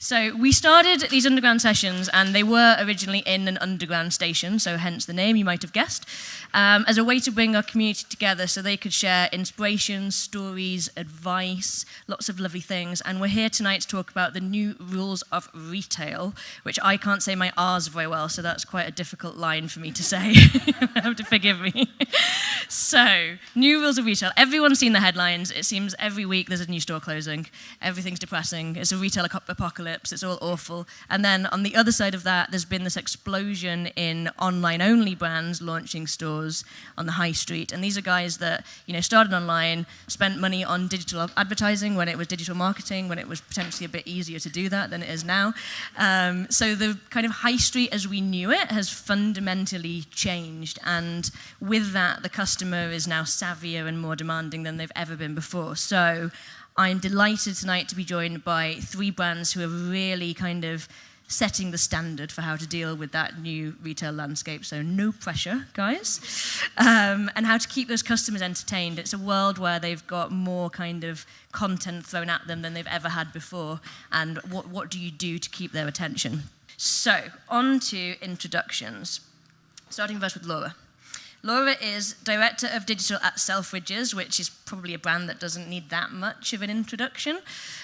So we started these underground sessions, and they were originally in an underground station, so hence the name, you might have guessed, as a way to bring our community together so they could share inspiration, stories, advice, lots of lovely things. And we're here tonight to talk about the new rules of retail, which I can't say my R's very well, so that's quite a difficult line for me to say. You have to forgive me. So, new rules of retail. Everyone's seen the headlines. It seems every week there's a new store closing. Everything's depressing. It's a retail apocalypse. It's all awful. And then on the other side of that, there's been this explosion in online-only brands launching stores on the high street. And these are guys that, started online, spent money on digital advertising when it was digital marketing, when it was potentially a bit easier to do that than it is now. So the kind of high street as we knew it has fundamentally changed. And with that, the customer is now savvier and more demanding than they've ever been before. So I'm delighted tonight to be joined by 3 brands who are really kind of setting the standard for how to deal with that new retail landscape. So no pressure, guys. And how to keep those customers entertained. It's a world where they've got more kind of content thrown at them than they've ever had before. And what do you do to keep their attention? So on to introductions. Starting first with Laura. Laura is Director of Digital at Selfridges, which is probably a brand that doesn't need that much of an introduction.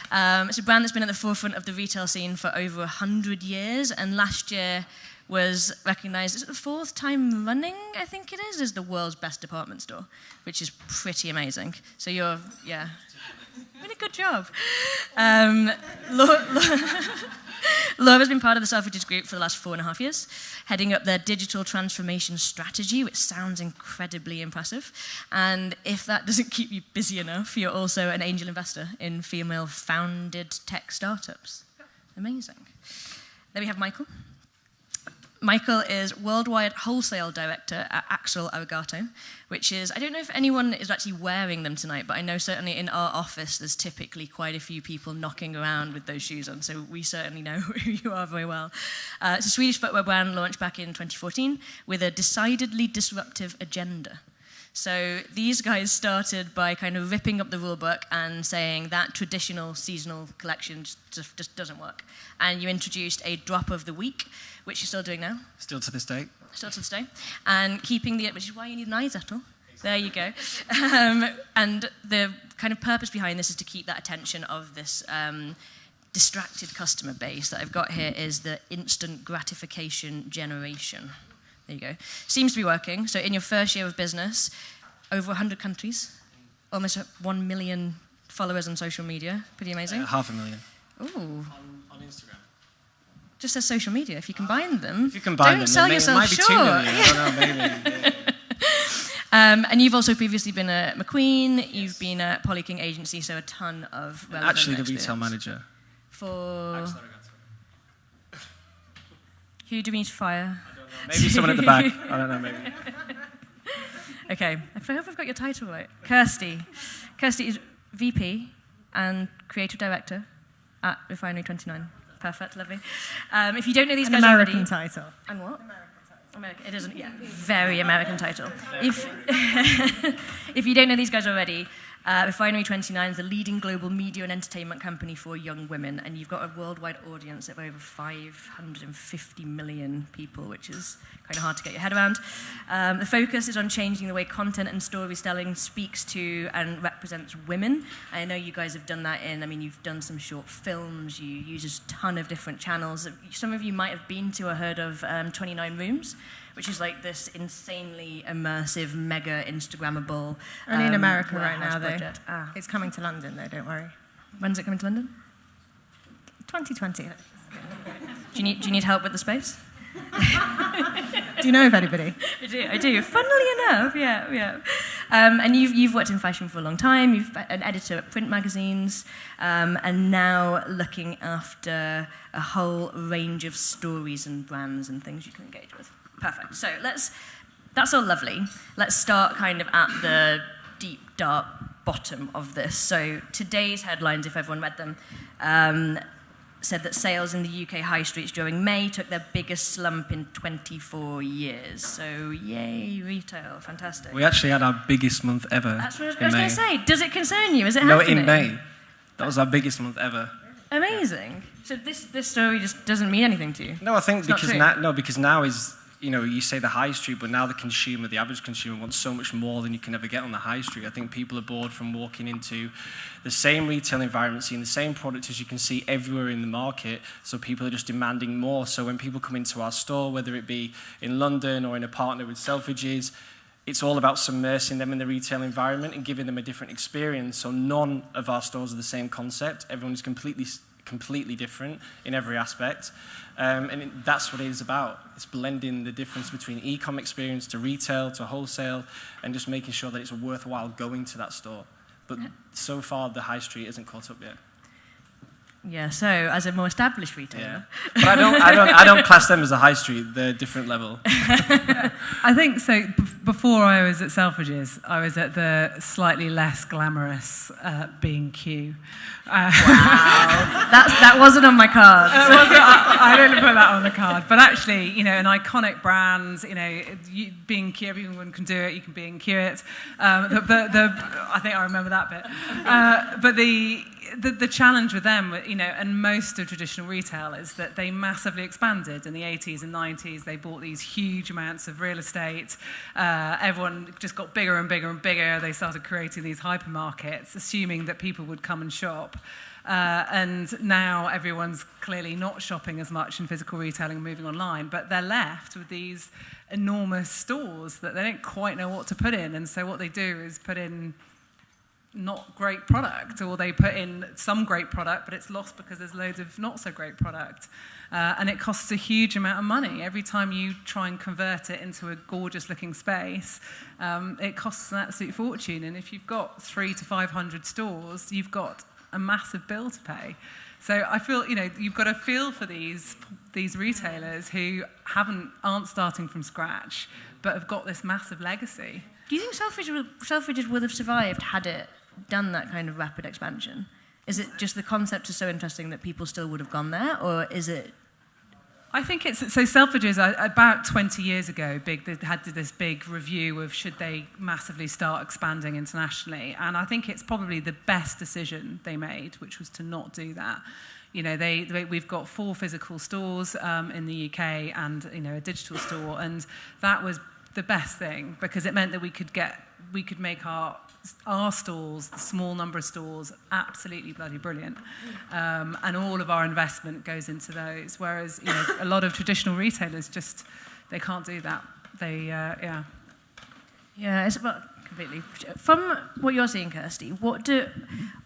It's a brand that's been at the forefront of the retail scene for over 100 years, and last year was recognized, is it the 4th time running, I think it is, as the world's best department store, which is pretty amazing. So you're doing a good job. Laura's been part of the Selfridges Group for the last 4.5 years, heading up their digital transformation strategy, which sounds incredibly impressive. And if that doesn't keep you busy enough, you're also an angel investor in female-founded tech startups. Amazing. Then we have Michael. Michael is Worldwide Wholesale Director at Axel Arigato, which is, I don't know if anyone is actually wearing them tonight, but I know certainly in our office there's typically quite a few people knocking around with those shoes on, so we certainly know who you are very well. It's a Swedish footwear brand launched back in 2014 with a decidedly disruptive agenda. So these guys started by kind of ripping up the rule book and saying that traditional seasonal collection just doesn't work. And you introduced a drop of the week, which you're still doing now. Still to this day. Still to this day. And keeping which is why you need an eye settle. There you go. And the kind of purpose behind this is to keep that attention of this distracted customer base that I've got here is the instant gratification generation. There you go. Seems to be working. So in your first year of business, over 100 countries, almost 1 million followers on social media. Pretty amazing. 500,000. Ooh. On Instagram. Just as social media. If you combine them, if you combine don't them, sell then yourself it might be short. 2 million. I don't know, maybe. Yeah. And you've also previously been at McQueen. Yes. You've been at Polyking Agency, so a ton of relevant Actually, the experience. retail manager. For who do we need to fire? Maybe someone at the back. I don't know, maybe. Okay, I hope I've got your title right. Kirsty. Kirsty is VP and Creative Director at Refinery 29. Perfect, lovely. If you don't know these guys American already... title. And what? American. It isn't, yeah. Very American title. If you don't know these guys already, Refinery 29 is the leading global media and entertainment company for young women, and you've got a worldwide audience of over 550 million people, which is kind of hard to get your head around. The focus is on changing the way content and storytelling speaks to and represents women. I know you guys have done that you've done some short films, you use a ton of different channels. Some of you might have been to or heard of 29 Rooms, which is like this insanely immersive, mega Instagrammable. Only in America right now, though. Project. It's coming to London, though, don't worry. When's it coming to London? 2020. Do you need help with the space? Do you know of anybody? I do. Funnily enough, yeah. And you've worked in fashion for a long time. You've been an editor at print magazines, and now looking after a whole range of stories and brands and things you can engage with. Perfect. So that's all lovely. Let's start kind of at the deep, dark bottom of this. So today's headlines, if everyone read them, said that sales in the UK high streets during May took their biggest slump in 24 years. So yay, retail, fantastic. We actually had our biggest month ever. That's what I was going to say. Does it concern you? Is it happening? No, in May. That was our biggest month ever. Amazing. So this story just doesn't mean anything to you? No, I think It's because now is, you say the high street, but now the average consumer wants so much more than you can ever get on the high street. I think people are bored from walking into the same retail environment, seeing the same product as you can see everywhere in the market, so people are just demanding more. So when people come into our store, whether it be in London or in a partner with Selfridges, it's all about submersing them in the retail environment and giving them a different experience. So none of our stores are the same concept. Everyone is completely different in every aspect. That's what it is about. It's blending the difference between e-com experience to retail to wholesale and just making sure that it's worthwhile going to that store. But so far, the high street isn't caught up yet. Yeah, so as a more established retailer. Yeah. But I don't class them as a high street. They're a different level. I think so. Before I was at Selfridges, I was at the slightly less glamorous B&Q. Wow, that wasn't on my card. I didn't put that on the card. But actually, an iconic brand. B&Q, everyone can do it. You can B&Q it. I think I remember that bit. But the challenge with them, and most of traditional retail is that they massively expanded in the 80s and 90s. They bought these huge amounts of real estate. Everyone just got bigger and bigger and bigger. They started creating these hypermarkets, assuming that people would come and shop. And now everyone's clearly not shopping as much in physical retailing and moving online, but they're left with these enormous stores that they don't quite know what to put in. And so what they do is put in not great product, or they put in some great product, but it's lost because there's loads of not so great product. And it costs a huge amount of money. Every time you try and convert it into a gorgeous looking space, it costs an absolute fortune. And if you've got 300 to 500 stores, you've got a massive bill to pay. So I feel, you've got to feel for these retailers who aren't starting from scratch, but have got this massive legacy. Do you think Selfridges would have survived had it done that kind of rapid expansion? Is it just the concept is so interesting that people still would have gone there, or is it? I think so Selfridges, about 20 years ago, they had this big review of should they massively start expanding internationally. And I think it's probably the best decision they made, which was to not do that. We've got 4 physical stores in the UK and, a digital store. And that was the best thing, because it meant that we could make our stores, the small number of stores, absolutely bloody brilliant, and all of our investment goes into those. Whereas a lot of traditional retailers they can't do that. It's about completely. From what you're seeing, Kirsty, what do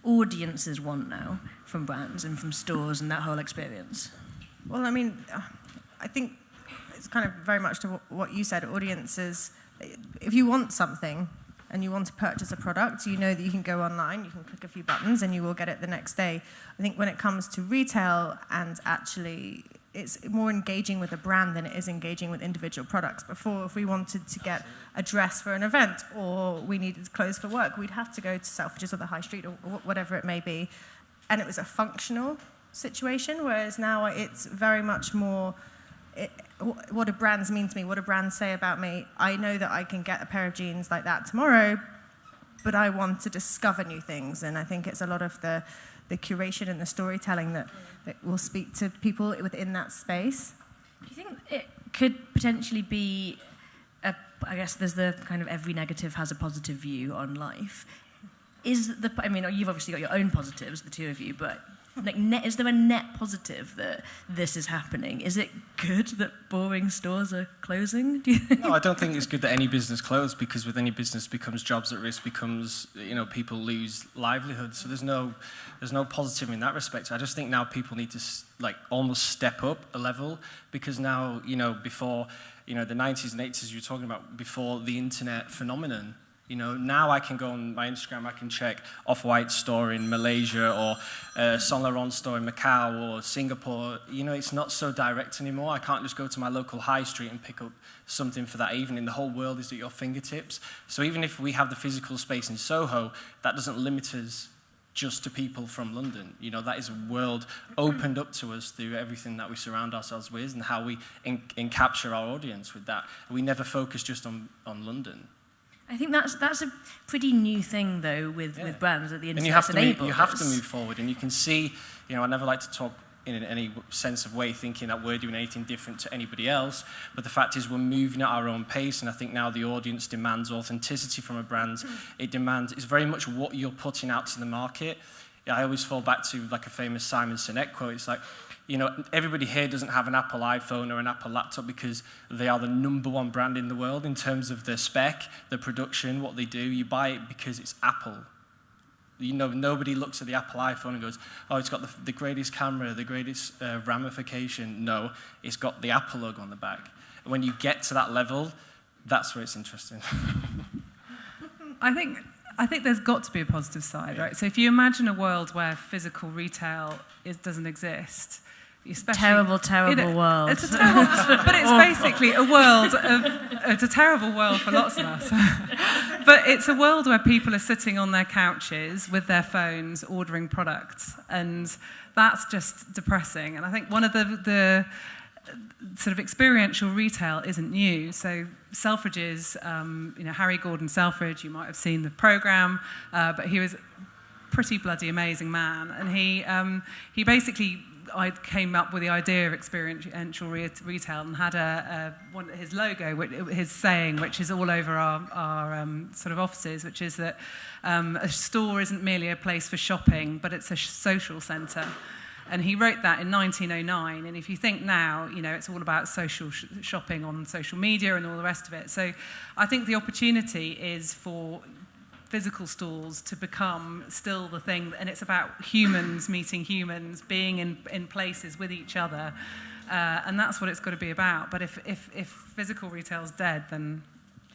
audiences want now from brands and from stores and that whole experience? Well, I think it's kind of very much to what you said. Audiences, if you want something and you want to purchase a product, you know that you can go online, you can click a few buttons, and you will get it the next day. I think when it comes to retail, and actually it's more engaging with a brand than it is engaging with individual products. Before, if we wanted to get a dress for an event or we needed clothes for work, we'd have to go to Selfridges or the high street or whatever it may be, and it was a functional situation, whereas now it's very much more what do brands mean to me? What do brands say about me? I know that I can get a pair of jeans like that tomorrow, but I want to discover new things. And I think it's a lot of the curation and the storytelling that will speak to people within that space. Do you think it could potentially be, I guess there's the kind of every negative has a positive view on life. You've obviously got your own positives, the two of you, but is there a net positive that this is happening? Is it good that boring stores are closing, do you think? No, I don't think it's good that any business closed, because with any business becomes jobs at risk, becomes, people lose livelihood. So there's no positive in that respect. I just think now people need to almost step up a level, because now, before, the 90s and 80s you were talking about, before the internet phenomenon, now I can go on my Instagram, I can check Off-White's store in Malaysia or Saint Laurent's store in Macau or Singapore. It's not so direct anymore. I can't just go to my local high street and pick up something for that evening. The whole world is at your fingertips. So even if we have the physical space in Soho, that doesn't limit us just to people from London. That is a world opened up to us through everything that we surround ourselves with and how we capture our audience with that. We never focus just on London. I think that's a pretty new thing, though, with brands at the internet. And you have to move forward, and you can see, I never like to talk in any sense of way thinking that we're doing anything different to anybody else, but the fact is we're moving at our own pace, and I think now the audience demands authenticity from a brand. It's very much what you're putting out to the market. I always fall back to like a famous Simon Sinek quote. It's like, everybody here doesn't have an Apple iPhone or an Apple laptop because they are the #1 brand in the world in terms of their spec, their production, what they do. You buy it because it's Apple. Nobody looks at the Apple iPhone and goes, oh, it's got the greatest camera, the greatest ramification. No, it's got the Apple logo on the back. And when you get to that level, that's where it's interesting. I think there's got to be a positive side, right? So if you imagine a world where physical retail doesn't exist, terrible world. It's a terrible, but it's basically a world it's a terrible world for lots of us. But it's a world where people are sitting on their couches with their phones ordering products, and that's just depressing. And I think one of the sort of experiential retail isn't new. So Selfridges, Harry Gordon Selfridge, you might have seen the programme, but he was a pretty bloody amazing man, and he basically, I came up with the idea of experiential retail and had his logo, his saying, which is all over our sort of offices, which is that a store isn't merely a place for shopping, but it's a social centre. And he wrote that in 1909, and if you think now, it's all about social shopping on social media and all the rest of it. So I think the opportunity is for physical stores to become still the thing, and it's about humans meeting humans, being in places with each other, and that's what it's got to be about. But if physical retail's dead, then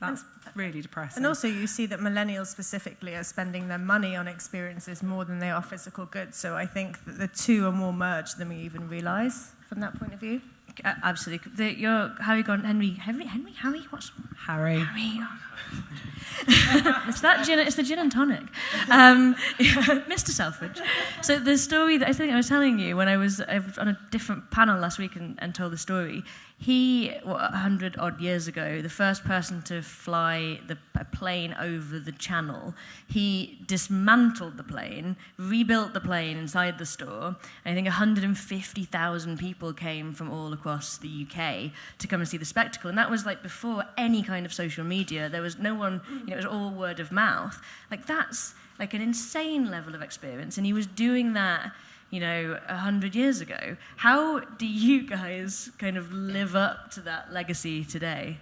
that's really depressing. And also you see that millennials specifically are spending their money on experiences more than they are physical goods, so I think that the two are more merged than we even realise from that point of view. Absolutely. Harry Gordon, Harry, what's... Harry. It's that gin. It's the gin and tonic, Mr. Selfridge. So the story that I think I was telling you when I was on a different panel last week and told the story. He, 100 odd years ago, the first person to fly a plane over the channel, he dismantled the plane, rebuilt the plane inside the store. I think 150,000 people came from all across the UK to come and see the spectacle. And that was like before any kind of social media. There was no one, it was all word of mouth. Like that's like an insane level of experience. And he was doing that 100 years ago. How do you guys kind of live up to that legacy today?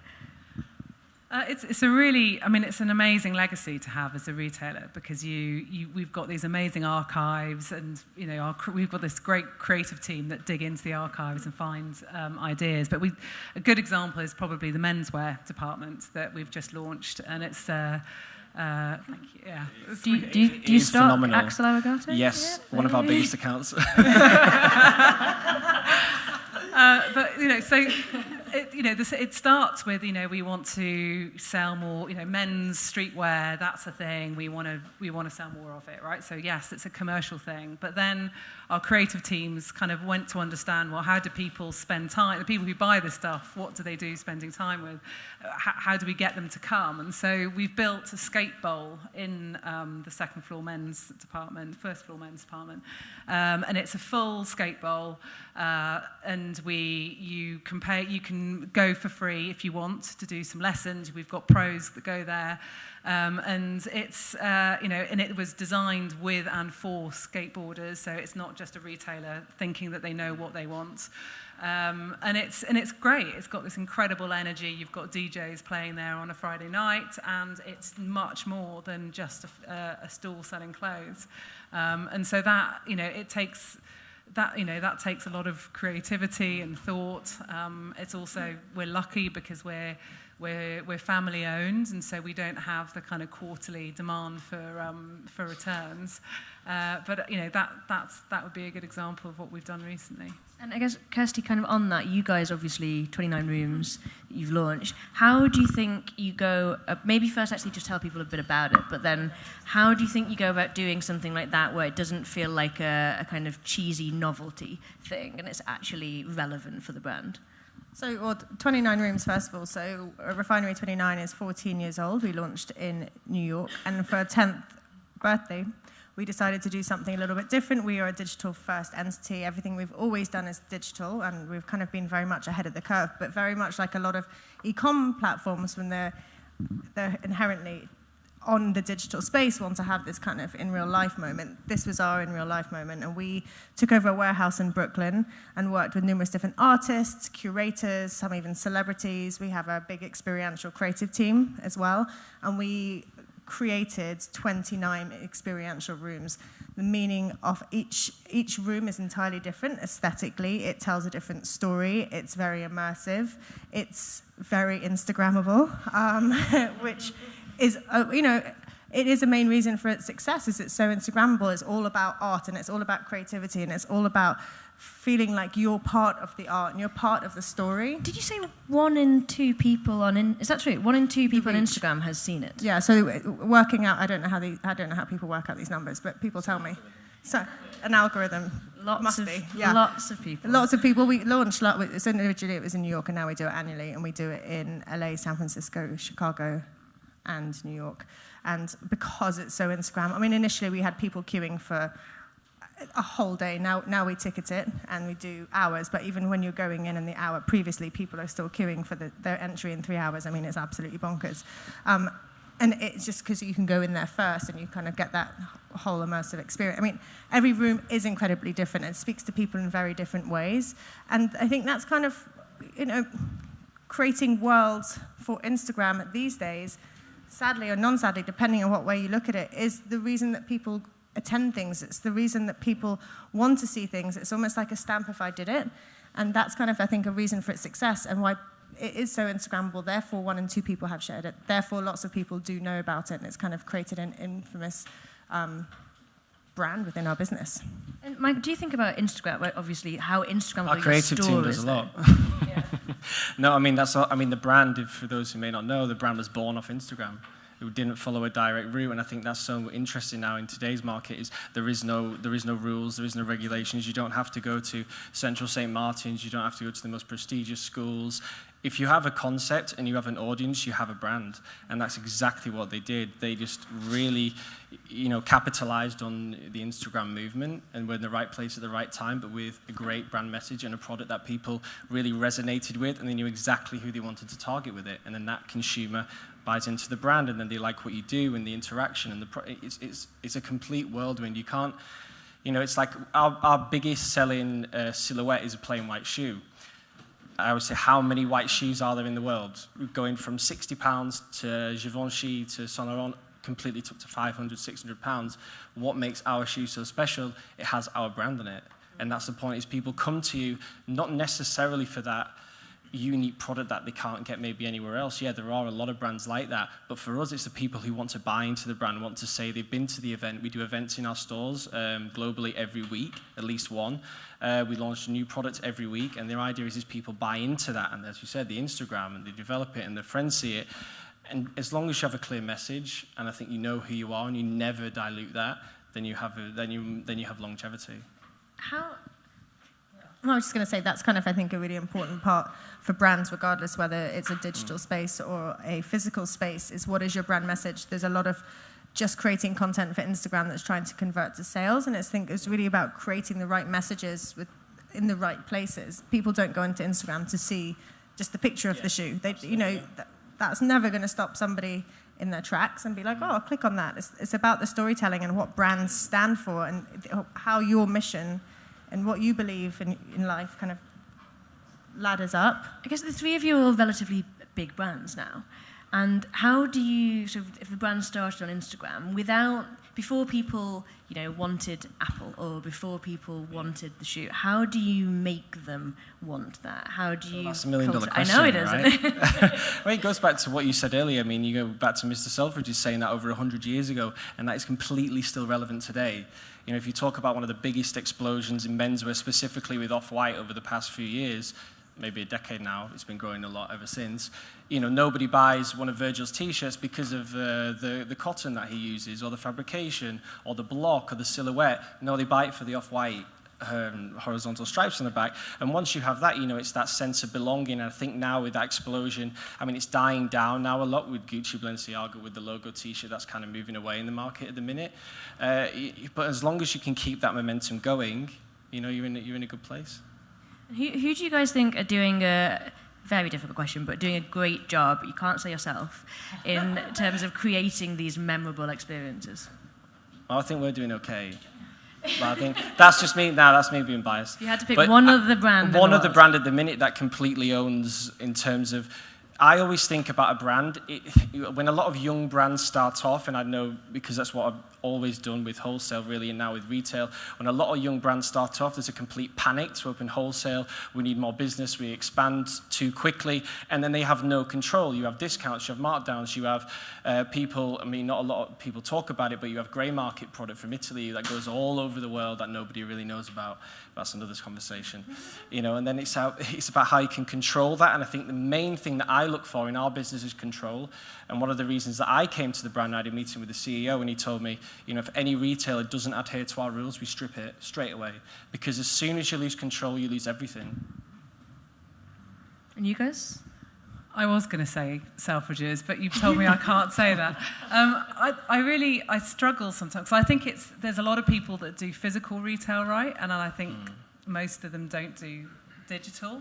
It's a really, it's an amazing legacy to have as a retailer, because we've got these amazing archives, and we've got this great creative team that dig into the archives and find ideas. But a good example is probably the menswear department that we've just launched, and it's. Thank you. Yeah. Do you stock Axel Arigato? Yes, yeah, one of our biggest accounts. But so it starts with we want to sell more men's streetwear. That's a thing. We want to sell more of it, right? So yes, it's a commercial thing. But then our creative teams kind of went to understand, well, how do people spend time? The people who buy this stuff, what do they do spending time with? How do we get them to come? And so we've built a skate bowl in the first floor men's department, and it's a full skate bowl, and you can go for free if you want to do some lessons. We've got pros that go there, and it's and it was designed with and for skateboarders, so it's not just a retailer thinking that they know what they want. And it's great. It's got this incredible energy. You've got DJs playing there on a Friday night, and it's much more than just a stall selling clothes. And so that it takes that takes a lot of creativity and thought. It's also, we're lucky because we're family owned, and so we don't have the kind of quarterly demand for returns. But that would be a good example of what we've done recently. And I guess, Kirsty, kind of on that, you guys obviously 29 rooms that you've launched. How do you think you go? Maybe first, actually, just tell people a bit about it. But then, how do you think you go about doing something like that, where it doesn't feel like a kind of cheesy novelty thing, and it's actually relevant for the brand? So, well, 29 rooms, first of all. So, Refinery 29 is 14 years old. We launched in New York. And for our 10th birthday, we decided to do something a little bit different. We are a digital-first entity. Everything we've always done is digital, and we've kind of been very much ahead of the curve, but very much like a lot of e-com platforms, when they're inherently on the digital space, want to have this kind of in real life moment. This was our in real life moment, and we took over a warehouse in Brooklyn and worked with numerous different artists, curators, some even celebrities. We have a big experiential creative team as well, and we created 29 experiential rooms. The meaning of each room is entirely different aesthetically. It tells a different story. It's very immersive. It's very Instagrammable, which is, it is a main reason for its success, is it's so Instagrammable. It's all about art, and it's all about creativity, and it's all about feeling like you're part of the art and you're part of the story. Did you say 1 in 2 people is that true? 1 in 2 people on Instagram has seen it? Yeah, so working out, I don't know how people work out these numbers, but people tell me. So an algorithm must be. Yeah. Lots of people. Lots of people. We launched, so originally it was in New York, and now we do it annually, and we do it in LA, San Francisco, Chicago, and New York. And because it's so Instagram, I mean, initially we had people queuing for a whole day. Now we ticket it and we do hours, but even when you're going in the hour previously, people are still queuing for their entry in 3 hours. I mean, it's absolutely bonkers. And it's just because you can go in there first and you kind of get that whole immersive experience. I mean, every room is incredibly different. It speaks to people in very different ways. And I think that's kind of, creating worlds for Instagram these days, sadly or non-sadly, depending on what way you look at it, is the reason that people attend things. It's the reason that people want to see things. It's almost like a stamp if I did it. And that's kind of, I think, a reason for its success and why it is so Instagrammable. Therefore, 1 in 2 people have shared it. Therefore, lots of people do know about it, and it's kind of created an infamous brand within our business. And Mike, do you think about Instagram? Well, obviously, how Instagram. Our creative team does a lot. Yeah. No, I mean the brand. For those who may not know, the brand was born off Instagram. It didn't follow a direct route, and I think that's so interesting now in today's market. Is there is no rules, there is no regulations. You don't have to go to Central St. Martin's. You don't have to go to the most prestigious schools. If you have a concept and you have an audience, you have a brand, and that's exactly what they did. They just really, capitalized on the Instagram movement, and were in the right place at the right time, but with a great brand message and a product that people really resonated with, and they knew exactly who they wanted to target with it, and then that consumer buys into the brand, and then they like what you do and the interaction, and it's a complete whirlwind. You can't, it's like our biggest selling silhouette is a plain white shoe. I would say, how many white shoes are there in the world? Going from £60 to Givenchy to Saint Laurent, completely up to £500, £600. What makes our shoe so special? It has our brand on it. And that's the point, is people come to you not necessarily for that unique product that they can't get maybe anywhere else. Yeah, there are a lot of brands like that, but for us, it's the people who want to buy into the brand, want to say they've been to the event. We do events in our stores globally every week, at least one. We launch new products every week, and their idea is people buy into that, and as you said, the Instagram, and they develop it, and their friends see it. And as long as you have a clear message, and I think you know who you are, and you never dilute that, then you have longevity. I was just going to say that's kind of, I think, a really important part for brands, regardless whether it's a digital space or a physical space, is what is your brand message? There's a lot of just creating content for Instagram that's trying to convert to sales, and I think it's really about creating the right messages in the right places. People don't go into Instagram to see just the picture of the shoe. That's never going to stop somebody in their tracks and be like, oh, I'll click on that. It's about the storytelling and what brands stand for, and how your mission and what you believe in life kind of ladders up. I guess the three of you are relatively big brands now. And how do you, so if the brand started on Instagram, before people, wanted Apple, or before people wanted the shoe, how do you make them want that? How do you... That's $1 million question, I know it is, right? isn't it? Well, it goes back to what you said earlier. I mean, you go back to Mr. Selfridges saying that over 100 years ago, and that is completely still relevant today. If you talk about one of the biggest explosions in menswear, specifically with Off-White over the past few years, maybe a decade now, it's been growing a lot ever since, nobody buys one of Virgil's T-shirts because of the cotton that he uses, or the fabrication, or the block, or the silhouette. No, they buy it for the Off-White. horizontal stripes on the back. And once you have that, you know, it's that sense of belonging. And I think now with that explosion, I mean, it's dying down now a lot with Gucci, Balenciaga, with the logo T-shirt. That's kind of moving away in the market at the minute. But as long as you can keep that momentum going, you know, you're in a good place. Who do you guys think are doing a very difficult question, but doing a great job, you can't say yourself, in terms of creating these memorable experiences? I think we're doing okay. But I think that's just me. Now that's me being biased. You had to pick one other brand. One other brand at the minute that completely owns in terms of. I always think about a brand, when a lot of young brands start off, and I know because that's what I've always done with wholesale really, and now with retail, when a lot of young brands start off, there's a complete panic to open wholesale, we need more business, we expand too quickly, and then they have no control. You have discounts, you have markdowns, you have people, I mean, not a lot of people talk about it, but you have grey market product from Italy that goes all over the world that nobody really knows about. That's another conversation. You know, and then it's about how you can control that, and I think the main thing that I look for in our business is control. And one of the reasons that I came to the brand, I had a meeting with the CEO, and he told me, you know, if any retailer doesn't adhere to our rules, we strip it straight away. Because as soon as you lose control, you lose everything. And you guys? I was going to say Selfridges, but you've told me I can't say that. I struggle sometimes. I think there's a lot of people that do physical retail right, and I think most of them don't do digital.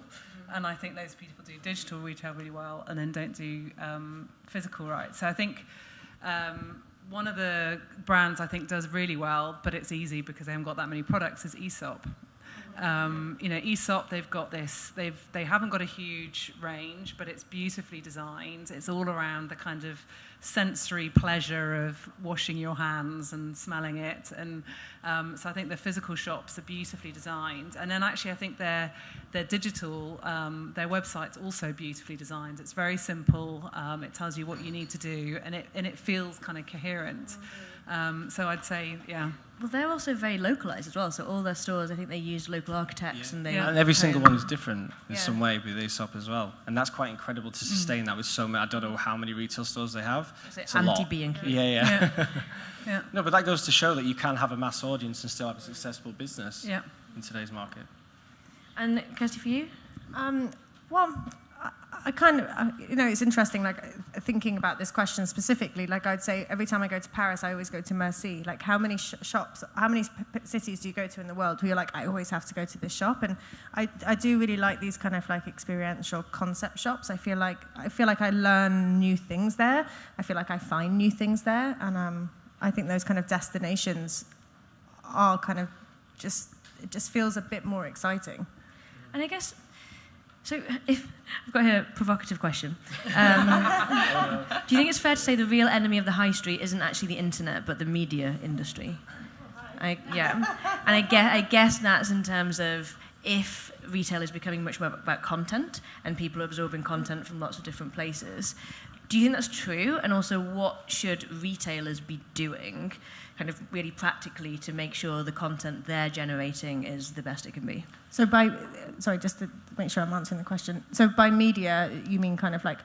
And I think those people do digital retail really well and then don't do physical right. So I think one of the brands I think does really well, but it's easy because they haven't got that many products, is Aesop. You know, Aesop, they've got this, they haven't got a huge range, but it's beautifully designed. It's all around the kind of sensory pleasure of washing your hands and smelling it. And so I think the physical shops are beautifully designed. And then actually I think their digital, their website's also beautifully designed. It's very simple. It tells you what you need to do, and it feels kind of coherent. So I'd say, yeah. Well, they're also very localized as well. So all their stores, I think they use local architects, and they. And every single one is different in some way with Aesop as well, and that's quite incredible to sustain that with so many. I don't know how many retail stores they have. It's anti-B&Q. Yeah. Yeah. No, but that goes to show that you can have a mass audience and still have a successful business in today's market. And Kirsty, for you? Well, I kind of, you know, it's interesting, like, thinking about this question specifically. Like, I'd say every time I go to Paris, I always go to Merci. Like, how many shops, how many cities do you go to in the world where you're like, I always have to go to this shop? And I do really like these kind of, like, experiential concept shops. I feel like I learn new things there. I feel like I find new things there. And I think those kind of destinations are kind of it just feels a bit more exciting. And I guess, so if I've got here a provocative question. Do you think it's fair to say the real enemy of the high street isn't actually the internet, but the media industry? And I guess that's in terms of if retail is becoming much more about content and people are absorbing content from lots of different places. Do you think that's true? And also, what should retailers be doing, kind of really practically, to make sure the content they're generating is the best it can be? So sorry, just to make sure I'm answering the question. So by media, you mean kind of like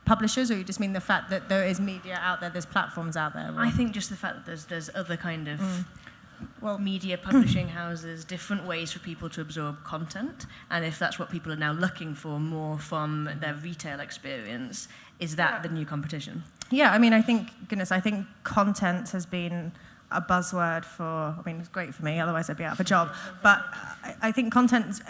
publishers, or you just mean the fact that there is media out there, there's platforms out there? Or? I think just the fact that there's other kind of media publishing houses, different ways for people to absorb content, and if that's what people are now looking for more from their retail experience, is that the new competition? Yeah, I mean, I think content has been a buzzword it's great for me, otherwise I'd be out of a job. But I think content,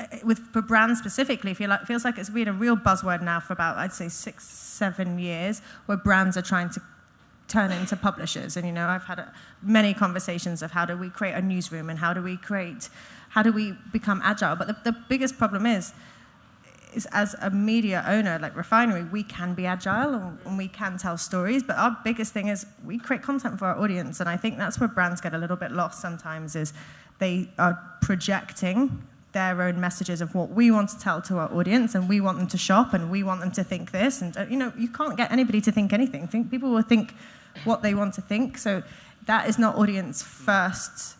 for brands specifically, feels like it's been a real buzzword now for about, I'd say, 6-7 years, where brands are trying to turn into publishers. And, you know, I've had many conversations of how do we create a newsroom and how do we become agile. But the biggest problem is as a media owner, like Refinery, we can be agile and we can tell stories, but our biggest thing is we create content for our audience. And I think that's where brands get a little bit lost sometimes, is they are projecting their own messages of what we want to tell to our audience, and we want them to shop and we want them to think this. And, you know, you can't get anybody to think anything. People will think what they want to think. So that is not audience first,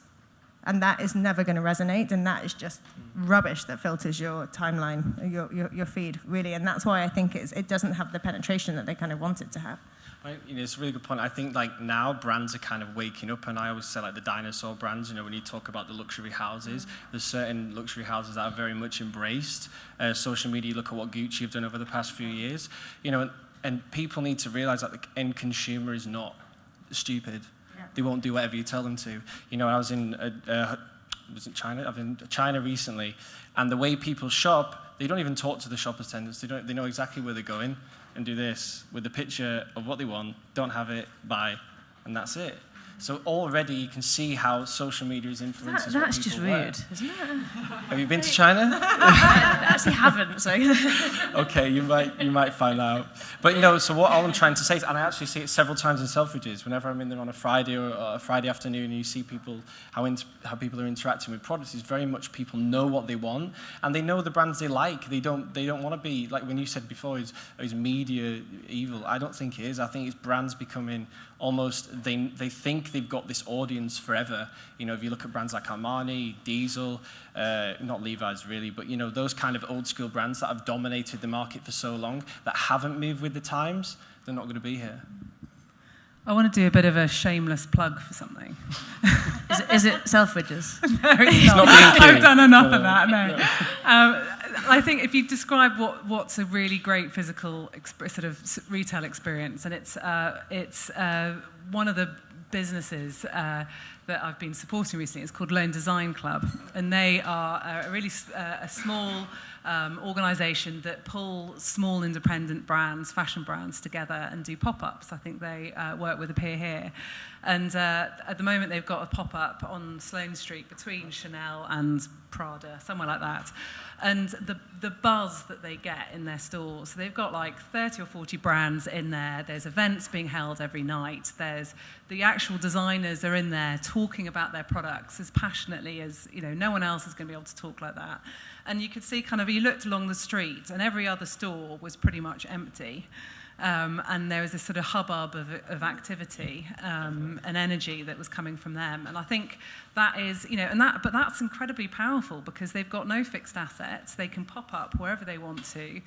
and that is never going to resonate, and that is just rubbish that filters your timeline, your feed, really. And that's why I think it doesn't have the penetration that they kind of want it to have. It's a really good point. I think like now brands are kind of waking up, and I always say like the dinosaur brands. When you talk about the luxury houses, there's certain luxury houses that are very much embraced social media. Look at what Gucci have done over the past few years. And people need to realize that the end consumer is not stupid. Yeah. They won't do whatever you tell them to. I was in China. I've been to China recently, and the way people shop, they don't even talk to the shop attendants. They know exactly where they're going. And do this with the picture of what they want, don't have it, buy, and that's it. So already you can see how social media is influencing That's what just people wear. rude, isn't it? Have you been to China? I actually haven't, so... Okay, you might find out. But so all I'm trying to say is, and I actually see it several times in Selfridges, whenever I'm in there on a Friday or a Friday afternoon, and you see people, how people are interacting with products, is very much people know what they want, and they know the brands they like. They don't want to be, like when you said before, is media evil? I don't think it is. I think it's brands becoming almost, they think they've got this audience forever. If you look at brands like Armani, Diesel, not Levi's really, but those kind of old school brands that have dominated the market for so long, that haven't moved with the times, they're not going to be here. I want to do a bit of a shameless plug for something. Is it Selfridges? No, it's not. I've done enough of that, no. I think if you describe what's a really great physical sort of retail experience, and it's one of the businesses that I've been supporting recently. It's called Loan Design Club, and they are a really small organisation that pull small independent brands, fashion brands, together and do pop-ups. I think they work with a peer here. And at the moment, they've got a pop-up on Sloane Street between Chanel and Prada, somewhere like that. And the buzz that they get in their stores, so they've got like 30 or 40 brands in there. There's events being held every night. There's the actual designers are in there talking about their products as passionately as, no one else is going to be able to talk like that. And you could see you looked along the street, and every other store was pretty much empty. And there was this sort of hubbub of activity and energy that was coming from them. And I think that is, but that's incredibly powerful because they've got no fixed assets. They can pop up wherever they want to.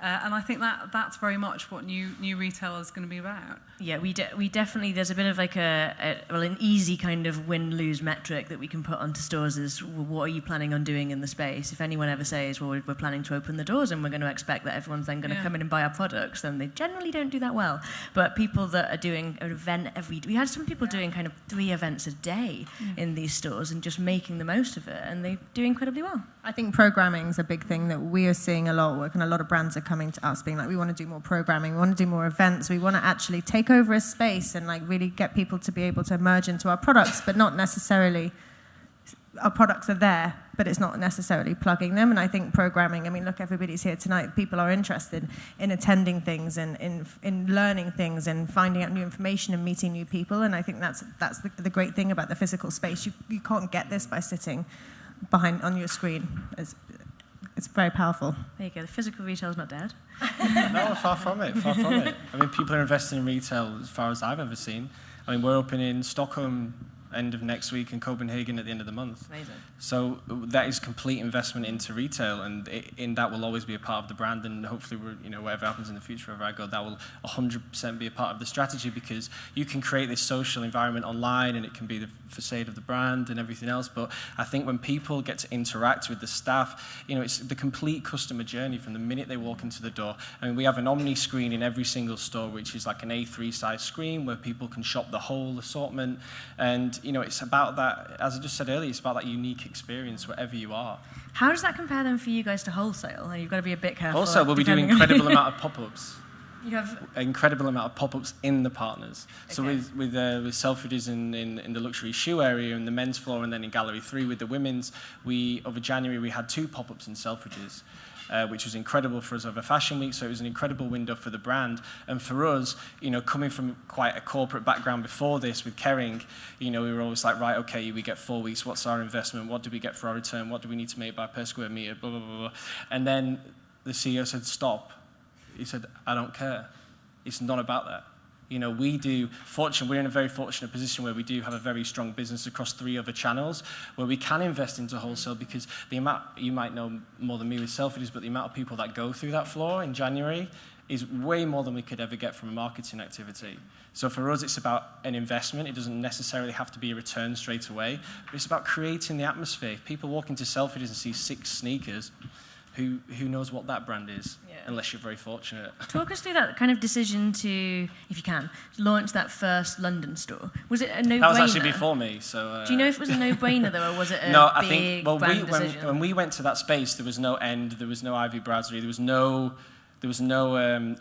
And I think that's very much what new retail is going to be about. Yeah, we definitely, there's a bit of like an easy kind of win-lose metric that we can put onto stores is, well, what are you planning on doing in the space? If anyone ever says, well, we're planning to open the doors and we're going to expect that everyone's then going to come in and buy our products, then they generally don't do that well. But people that are doing an event we had some people doing kind of 3 events a day in these stores and just making the most of it, and they do incredibly well. I think programming is a big thing that we are seeing a lot of work, and a lot of brands are coming to us being like, we want to do more programming, we want to do more events, we want to actually take over a space and like really get people to be able to merge into our products, but not necessarily, our products are there, but it's not necessarily plugging them. And I think programming, look, everybody's here tonight, people are interested in attending things and in learning things and finding out new information and meeting new people, and I think that's the great thing about the physical space. You can't get this by sitting behind on your screen. It's very powerful. There you go. The physical retail's not dead. No, far from it. People are investing in retail as far as I've ever seen. We're opening in Stockholm end of next week and Copenhagen at the end of the month. Amazing. So that is complete investment into retail, and in that will always be a part of the brand, and hopefully whatever happens in the future, wherever I go, that will 100% be a part of the strategy, because you can create this social environment online and it can be the facade of the brand and everything else, but I think when people get to interact with the staff, it's the complete customer journey from the minute they walk into the door. We have an Omni screen in every single store, which is like an A3 size screen where people can shop the whole assortment, and it's about that, as I just said earlier, it's about that unique experience wherever you are. How does that compare then for you guys to Wholesale? You've got to be a bit careful. Wholesale will be doing incredible amount of pop-ups. You have an incredible amount of pop-ups in the partners. Okay. So with Selfridges in the luxury shoe area and the men's floor, and then in Gallery 3 with the women's, over January we had 2 pop-ups in Selfridges. Which was incredible for us over Fashion Week, so it was an incredible window for the brand. And for us, coming from quite a corporate background before this with Kering, we were always like, right, okay, we get 4 weeks, what's our investment, what do we get for our return, what do we need to make by per square meter, blah, blah, blah, blah. And then the CEO said, stop. He said, I don't care. It's not about that. You know, we're in a very fortunate position where we do have a very strong business across 3 other channels where we can invest into wholesale, because the amount, you might know more than me with Selfridges, but the amount of people that go through that floor in January is way more than we could ever get from a marketing activity. So for us, it's about an investment. It doesn't necessarily have to be a return straight away, but it's about creating the atmosphere. If people walk into Selfridges and see 6 sneakers, who knows what that brand is, unless you're very fortunate. Talk us through that kind of decision to, if you can, launch that first London store. Was it a no-brainer? That was actually before me. So. Do you know if it was a no-brainer though, or was it a no, I big think, well, brand decision? when we went to that space, there was no End, there was no Ivy Bradley, there was no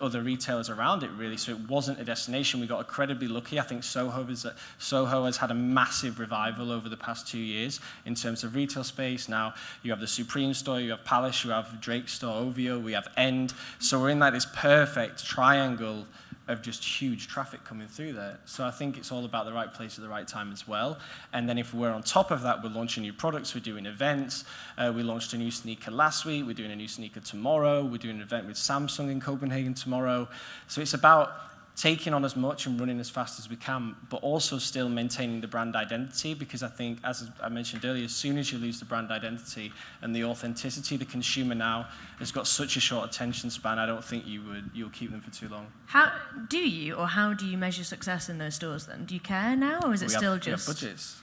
other retailers around it, really, so it wasn't a destination. We got incredibly lucky. I think Soho has had a massive revival over the past 2 years in terms of retail space. Now you have the Supreme store, you have Palace, you have Drake store, OVO, we have End. So we're in like this perfect triangle of just huge traffic coming through there. So I think it's all about the right place at the right time as well. And then if we're on top of that, we're launching new products, we're doing events. We launched a new sneaker last week, we're doing a new sneaker tomorrow, we're doing an event with Samsung in Copenhagen tomorrow. So it's about taking on as much and running as fast as we can, but also still maintaining the brand identity, because I think, as I mentioned earlier, as soon as you lose the brand identity and the authenticity, the consumer now has got such a short attention span, I don't think you'll keep them for too long. How do you measure success in those stores then? Do you care now, or is it still just... We have budgets.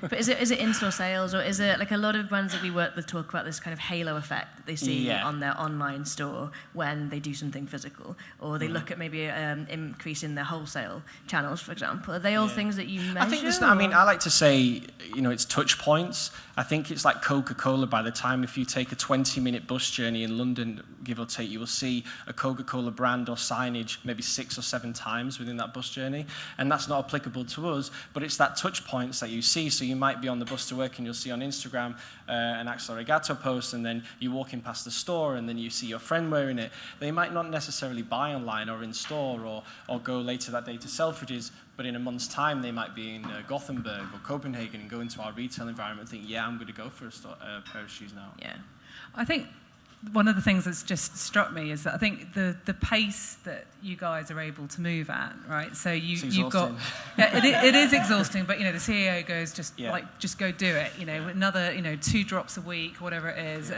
But is it in-store sales, or is it like a lot of brands that we work with talk about this kind of halo effect that they see on their online store when they do something physical, or they look at maybe increase in their wholesale channels, for example? Are they all things that you measure? I think I like to say, it's touch points. I think it's like Coca-Cola. By the time, if you take a 20-minute bus journey in London, give or take, you will see a Coca-Cola brand or signage maybe 6 or 7 times within that bus journey, and that's not applicable to us, but it's that touch points that you see. So you might be on the bus to work and you'll see on Instagram an Axel Arigato post, and then you're walking past the store and then you see your friend wearing it. They might not necessarily buy online or in store or go later that day to Selfridges, but in a month's time they might be in Gothenburg or Copenhagen and go into our retail environment and think, I'm going to go for a pair of shoes now. Yeah. I think one of the things that's just struck me is that I think the pace that you guys are able to move at, right? So you've got, it is exhausting, but the CEO goes just go do it. Another 2 drops a week, whatever it is.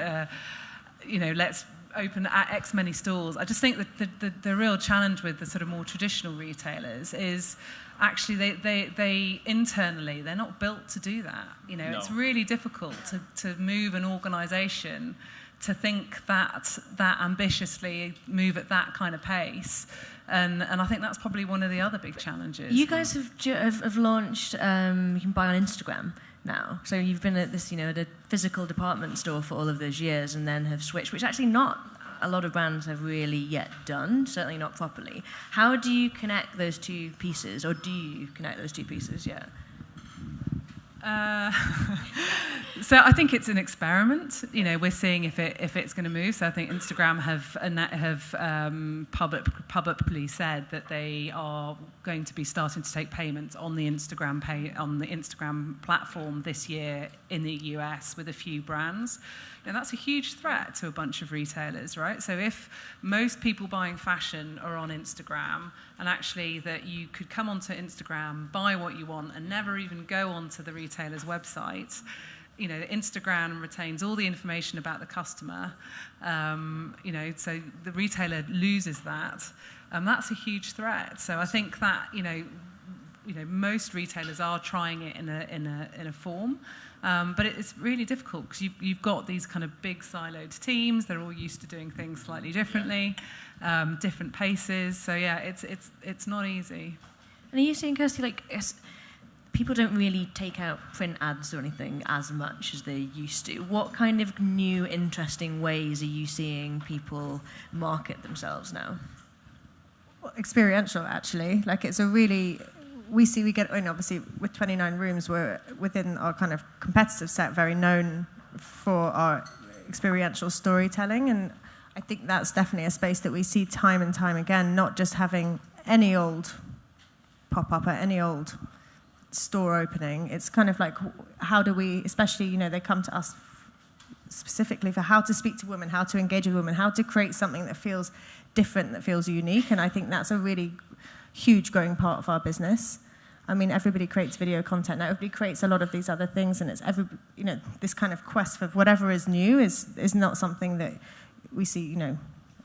Let's open X many stores. I just think that the real challenge with the sort of more traditional retailers is actually they internally they're not built to do that. No. It's really difficult to move an organisation to think that ambitiously, move at that kind of pace. And I think that's probably one of the other big challenges. You guys have launched, you can buy on Instagram now. So you've been at this, at a physical department store for all of those years and then have switched, which actually not a lot of brands have really yet done, certainly not properly. How do you connect those 2 pieces, or do you connect those 2 pieces yet? So I think it's an experiment. We're seeing if it's going to move. So I think Instagram have publicly said that they are going to be starting to take payments on the Instagram platform this year in the US with a few brands. And that's a huge threat to a bunch of retailers, right? So if most people buying fashion are on Instagram, and actually that you could come onto Instagram, buy what you want, and never even go onto the retailer's website, Instagram retains all the information about the customer, so the retailer loses that. That's a huge threat. So I think that, most retailers are trying it in a form. But it's really difficult because you've got these kind of big siloed teams. They're all used to doing things slightly differently, different paces. So it's not easy. And are you seeing, Kirsty, people don't really take out print ads or anything as much as they used to? What kind of new, interesting ways are you seeing people market themselves now? Well, experiential, actually. It's a really... We get, obviously, with 29 rooms, we're within our kind of competitive set very known for our experiential storytelling, and I think that's definitely a space that we see time and time again, not just having any old pop-up or any old store opening. It's kind of like, how do we, especially, they come to us specifically for how to speak to women, how to engage with women, how to create something that feels different, that feels unique, and I think that's a really huge growing part of our business. I mean, everybody creates video content now. Everybody creates a lot of these other things, and this kind of quest for whatever is new is not something that we see,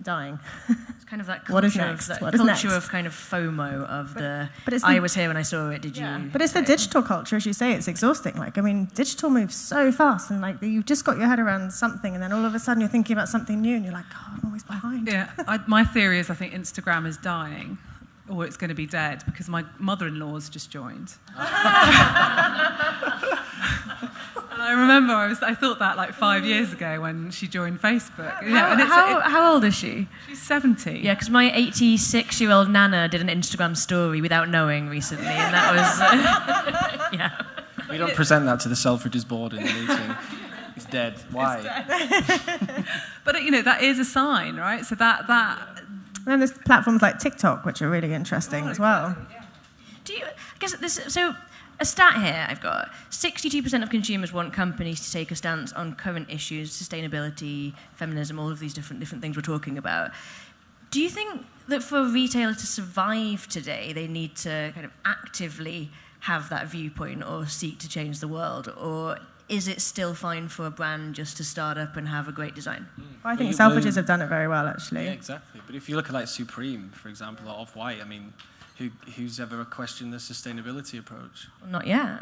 dying. It's kind of that culture, what is next? Of kind of FOMO of I was here when I saw it, did you? But it's the digital culture, as you say, it's exhausting. Digital moves so fast, and you've just got your head around something, and then all of a sudden you're thinking about something new, and you're like, God, I'm always behind. Yeah, my theory is I think Instagram is dying, or it's going to be dead, because my mother-in-law's just joined. And I remember I thought that 5 years ago when she joined Facebook. How old is she? She's 70. Yeah, because my 86-year-old Nana did an Instagram story without knowing recently, and that was, yeah. We don't present that to the Selfridges board in the meeting. He's dead. Why? But, that is a sign, right? So that... And then there's platforms like TikTok, which are really interesting as well. So a stat here I've got, 62% of consumers want companies to take a stance on current issues, sustainability, feminism, all of these different things we're talking about. Do you think that for a retailer to survive today, they need to kind of actively have that viewpoint or seek to change the world? Or is it still fine for a brand just to start up and have a great design? Well, I think Selfridges have done it very well, actually. Yeah, exactly. But if you look at Supreme, for example, or Off-White, I mean, who's ever questioned the sustainability approach? Well, not yet.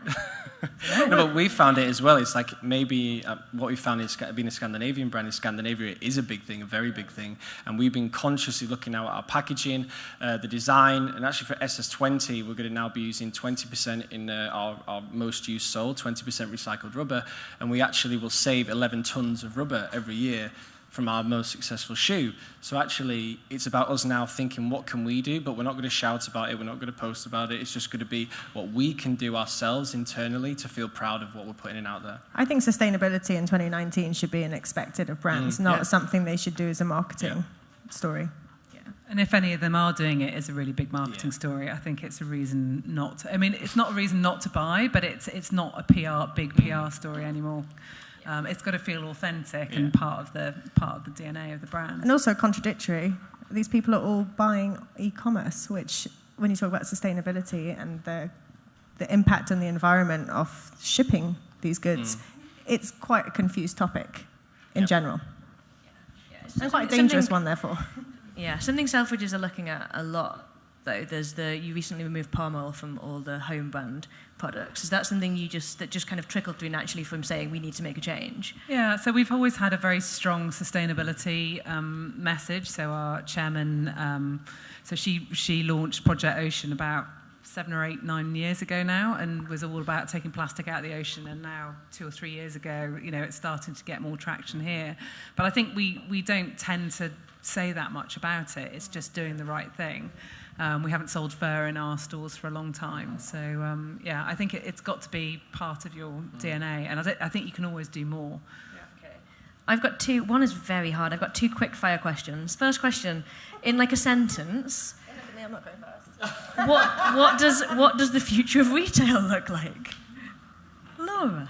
No, but we found it as well. It's maybe what we found is being a Scandinavian brand in Scandinavia is a big thing, a very big thing. And we've been consciously looking now at our packaging, the design, and actually for SS20, we're going to now be using 20% in our most used sole, 20% recycled rubber, and we actually will save 11 tons of rubber every year from our most successful shoe. So actually, it's about us now thinking, what can we do? But we're not going to shout about it. We're not going to post about it. It's just going to be what we can do ourselves internally to feel proud of what we're putting in out there. I think sustainability in 2019 should be an expected of brands, not something they should do as a marketing story. Yeah. And if any of them are doing it as a really big marketing story, I think it's a reason not to. I mean, it's not a reason not to buy, but it's not a big PR story anymore. It's got to feel authentic and part of the DNA of the brand. And also contradictory. These people are all buying e-commerce, which, when you talk about sustainability and the impact on the environment of shipping these goods, it's quite a confused topic in general. And quite a dangerous one, therefore. Yeah, something Selfridges are looking at a lot, though. There's you recently removed palm oil from all the home brand products. Is that something that just kind of trickled through naturally from saying we need to make a change? Yeah, so we've always had a very strong sustainability message. So our chairman, so she launched Project Ocean about 7 or 8, 9 years ago now, and was all about taking plastic out of the ocean. And now 2 or 3 years ago, it's starting to get more traction here. But I think we don't tend to say that much about it. It's just doing the right thing. We haven't sold fur in our stores for a long time. So, I think it's got to be part of your DNA. And I think you can always do more. Yeah, okay. I've got two. One is very hard. I've got 2 quick-fire questions. First question, in a sentence... I'm not going first. What does the future of retail look like? Laura?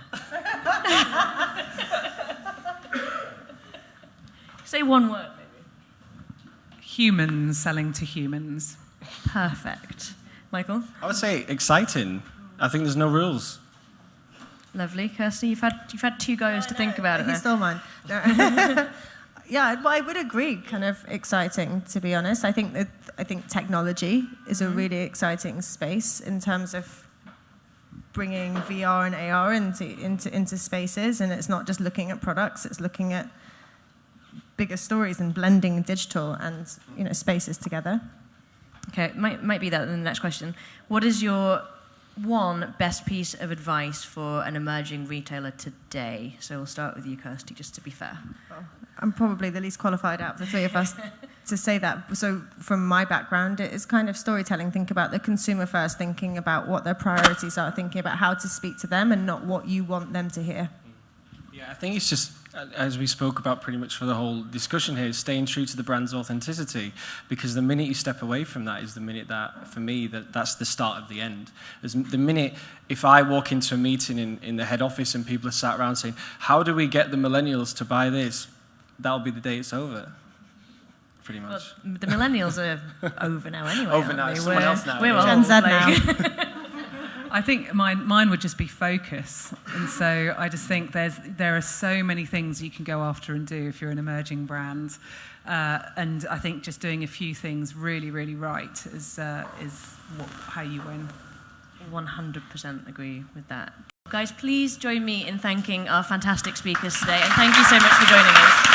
Say one word, maybe. Humans selling to humans. Perfect. Michael? I would say exciting. I think there's no rules. Lovely. Kirsty, you've had 2 goes to think about it. He stole mine. No. Yeah, well, I would agree. Kind of exciting, to be honest. I think technology is a really exciting space in terms of bringing VR and AR into spaces, and it's not just looking at products; it's looking at bigger stories and blending digital and spaces together. Okay, might be that in the next question. What is your one best piece of advice for an emerging retailer today? So we'll start with you, Kirsty, just to be fair. Well, I'm probably the least qualified out of the 3 of us to say that. So from my background, it is kind of storytelling. Think about the consumer first, thinking about what their priorities are, thinking about how to speak to them and not what you want them to hear. Yeah, I think it's just, as we spoke about pretty much for the whole discussion here, staying true to the brand's authenticity, because the minute you step away from that is the minute that, for me, that's the start of the end. The minute, if I walk into a meeting in the head office and people are sat around saying, how do we get the millennials to buy this? That'll be the day it's over. pretty Well, much. the millennials are over now anyway. Over aren't now, they? it's someone else now, We're yeah. old, Gen Z now. I think mine would just be focus. And so I just think there are so many things you can go after and do if you're an emerging brand. And I think just doing a few things really, really right is how you win. 100% agree with that. Guys, please join me in thanking our fantastic speakers today, and thank you so much for joining us.